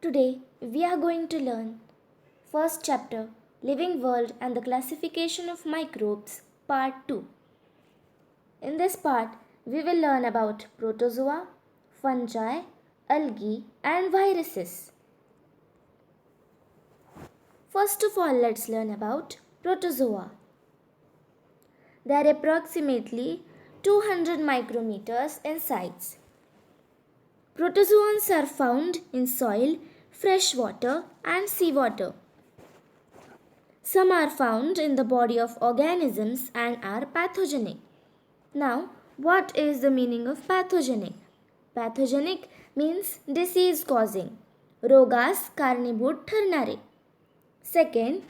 Today we are going to learn first chapter Living World and the Classification of Microbes part 2. In this part we will learn about protozoa, fungi, algae and viruses. First of all, let's learn about protozoa. They are approximately 200 micrometers in size. Protozoans are found in soil, fresh water and seawater. Some are found in the body of organisms and are pathogenic. Now, what is the meaning of pathogenic? Pathogenic means disease causing. रोगास कारणीभूत ठरणारे. Second,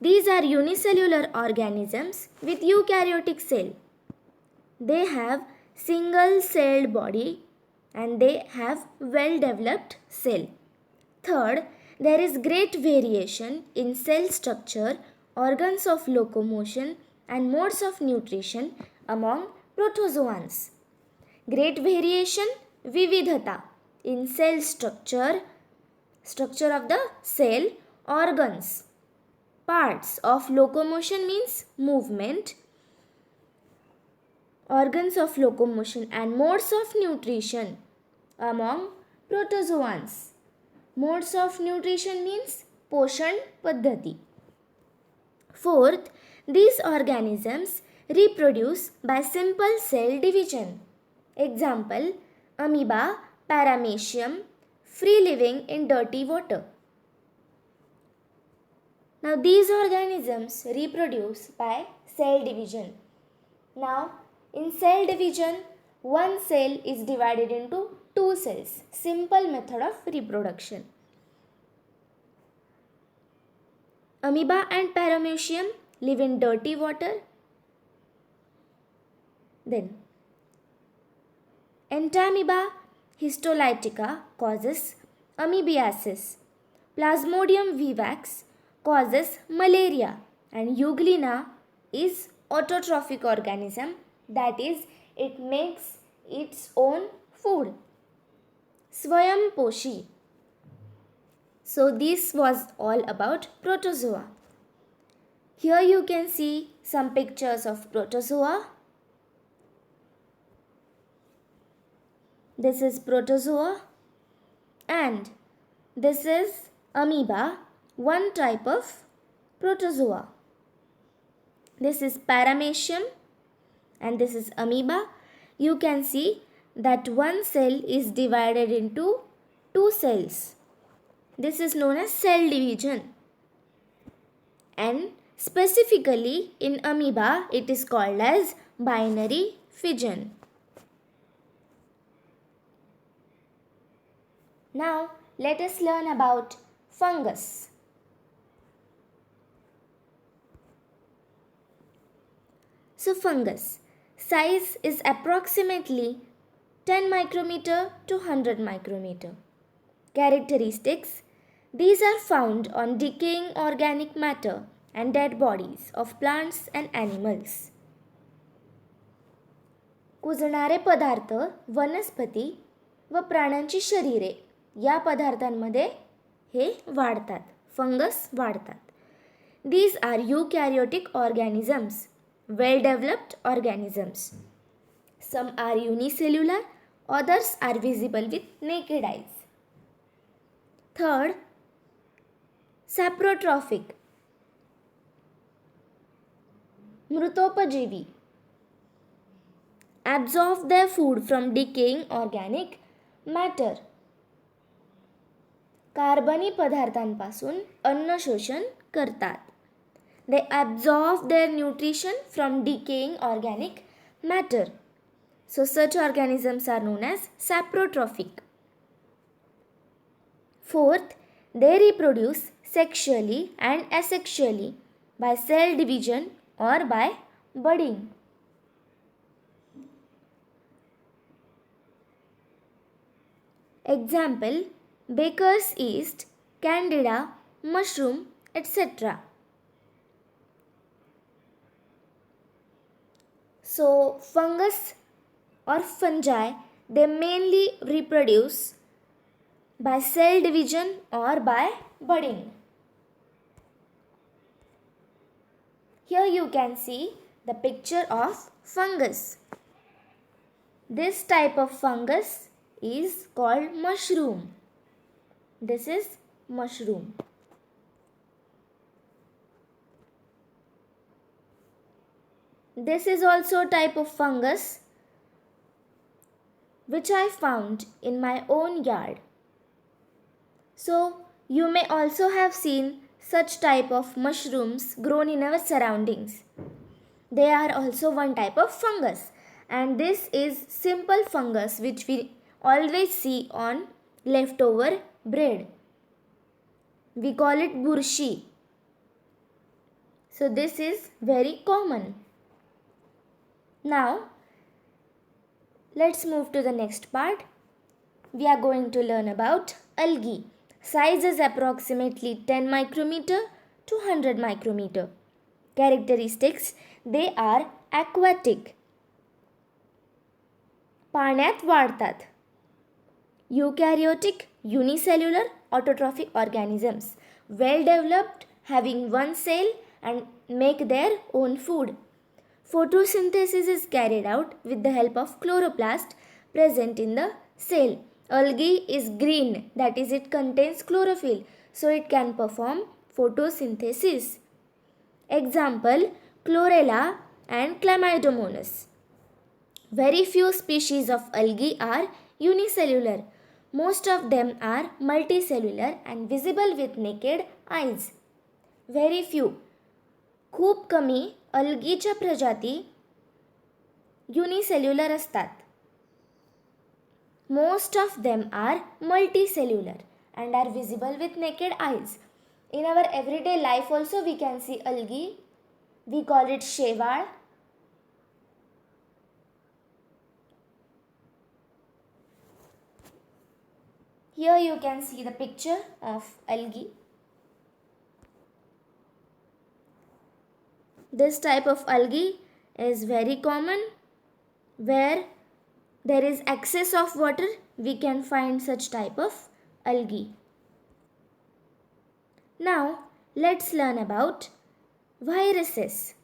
these are unicellular organisms with eukaryotic cell. They have single-celled body and they have well-developed cell. Third, there is great variation in cell structure, organs of locomotion and modes of nutrition among protozoans. Great variation, vividhata, in cell structure of the cell, organs. Parts of locomotion means movement, organs of locomotion and modes of nutrition among protozoans. Modes of nutrition means poshan paddhati. Fourth, these organisms reproduce by simple cell division. Example, amoeba, paramecium, free living in dirty water. Now these organisms reproduce by cell division. Now in cell division, one cell is divided into two cells. Simple method of reproduction. Amoeba and paramecium live in dirty water. Then Entamoeba histolytica causes amoebiasis. Plasmodium vivax causes malaria and Euglena is autotrophic organism, that is, it makes its own food. Swayamposhi. So this was all about protozoa. Here you can see some pictures of protozoa. This is protozoa and this is amoeba, one type of protozoa. This is paramecium and this is amoeba. You can see that one cell is divided into two cells. This is known as cell division. And specifically in amoeba, it is called as binary fission. Now, let us learn about fungus. So fungus size is approximately 10 micrometer to 100 micrometer. Characteristics: these are found on decaying organic matter and dead bodies of plants and animals. कुजणारे पदार्थ, वनस्पती व प्राण्यांची शरीरे या पदार्थांमध्ये हे वाढतात. Fungus वाढतात. These are eukaryotic organisms, well-developed organisms. Some are unicellular, others are visible with naked eyes. Third, saprotrophic, मृतोपजीवी, absorb their food from decaying organic matter. कार्बनी पदार्थांपासून अन्न शोषण करतात. They absorb their nutrition from decaying organic matter. So such organisms are known as saprotrophic. Fourth, they reproduce sexually and asexually by cell division or by budding. Example, baker's yeast, candida, mushroom, etc. So fungus or fungi, they mainly reproduce by cell division or by budding. Here you can see the picture of fungus. This type of fungus is called mushroom. This is mushroom. This is also a type of fungus which I found in my own yard. So you may also have seen such type of mushrooms grown in our surroundings. They are also one type of fungus, and this is simple fungus which we always see on leftover bread. We call it burshi. So this is very common. Now let's move to the next part. We are going to learn about algae. Size is approximately 10 micrometer to 100 micrometer. Characteristics: they are aquatic. पाण्यात वाढतात. Eukaryotic, unicellular, autotrophic organisms. Well developed, having one cell and make their own food. Photosynthesis is carried out with the help of chloroplast present in the cell. Algae is green, that is, it contains chlorophyll, so it can perform photosynthesis. Example: Chlorella and Chlamydomonas. Very few species of algae are unicellular. Most of them are multicellular and visible with naked eyes. Very few. खूप कमी अल्गीच्या प्रजाती unicellular असतात. Most of them are multicellular and are visible with naked eyes. In our everyday life also we can see algae. We call it शेवाळ. Here you can see the picture of algae. This type of algae is very common. Where there is excess of water, we can find such type of algae. Now let's learn about viruses.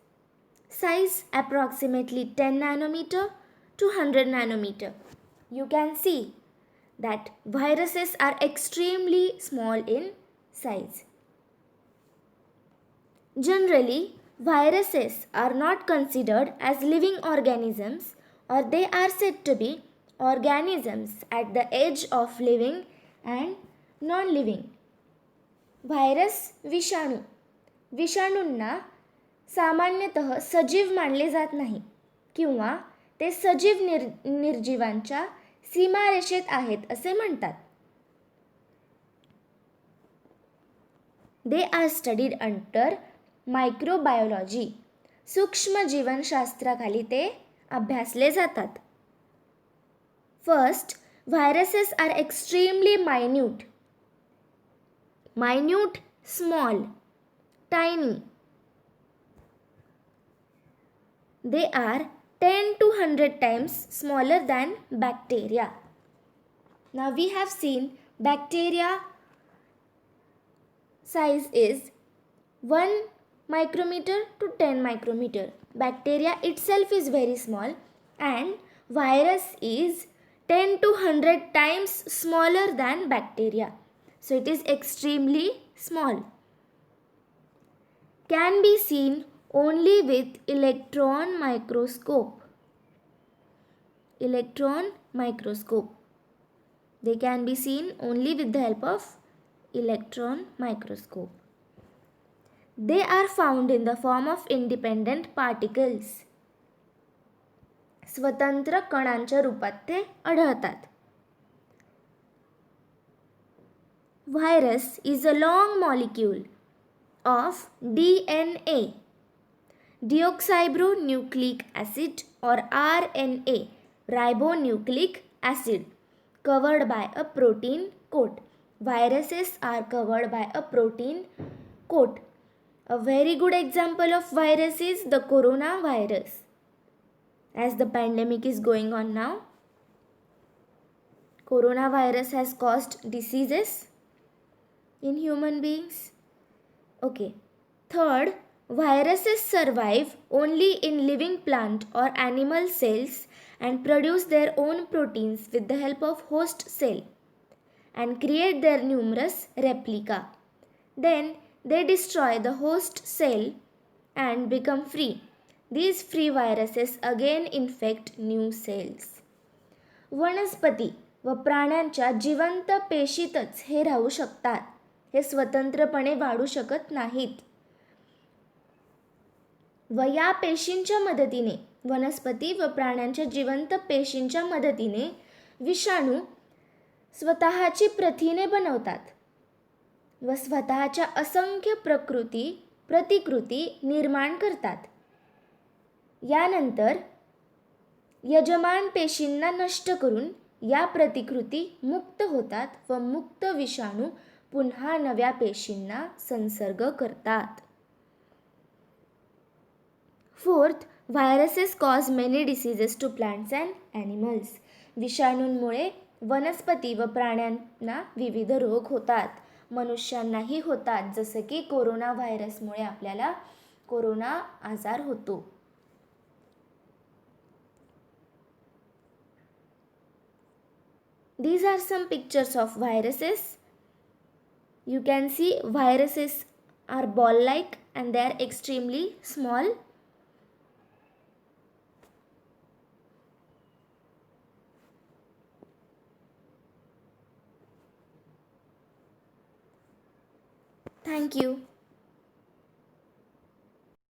Size approximately 10 nanometer to 100 nanometer. You can see that viruses are extremely small in size. Generally, viruses are not considered as living organisms, or they are said to be organisms at the edge of living and non-living. Virus विषाणू. विषाणूंना सामान्यतः सजीव मानले जात नाही किंवा ते सजीव निर्जीवांच्या सीमारेषेत आहेत असे म्हणतात. They are studied under microbiology. सूक्ष्म जीवनशास्त्राखाली ते अभ्यासले जातात. First, viruses are extremely minute. Minute, small, tiny. They are 10 to 100 times smaller than bacteria. Now we have seen bacteria size is 1 micrometer to 10 micrometer. Bacteria itself is very small and virus is 10 to 100 times smaller than bacteria. So it is extremely small. Can be seen only with electron microscope. Electron microscope. They can be seen only with the help of electron microscope. They are found in the form of independent particles. स्वतंत्र कणांच्या रूपात ते आढळतात. Virus is a long molecule of DNA, deoxyribonucleic acid, or RNA, ribonucleic acid, covered by a protein coat. Viruses are covered by a protein coat. A very good example of virus is the coronavirus, as the pandemic is going on now. coronavirus has caused diseases in human beings? Okay. Third, viruses survive only in living plant or animal cells and produce their own proteins with the help of host cell and create their numerous replica. Then they destroy the host cell and become free. These free viruses again infect new cells. वनस्पती व प्राण्यांच्या जिवंत पेशीतच हे राहू शकतात. हे स्वतंत्रपणे वाढू शकत नाहीत. व या पेशींच्या मदतीने वनस्पती व प्राण्यांच्या जिवंत पेशींच्या मदतीने विषाणू स्वतःची प्रथिने बनवतात व स्वतःच्या असंख्य प्रतिकृती निर्माण करतात. यानंतर यजमान पेशींना नष्ट करून या प्रतिकृती मुक्त होतात व मुक्त विषाणू पुन्हा नव्या पेशींना संसर्ग करतात. Fourth, viruses cause many diseases to plants and animals. विषाणूंमुळे वनस्पती व प्राण्यांना विविध रोग होतात. मनुष्यांनाही होतात, जसं की कोरोना व्हायरसमुळे आपल्याला कोरोना आजार होतो. These are some pictures of viruses. You can see viruses are ball-like and they are extremely small. Thank you.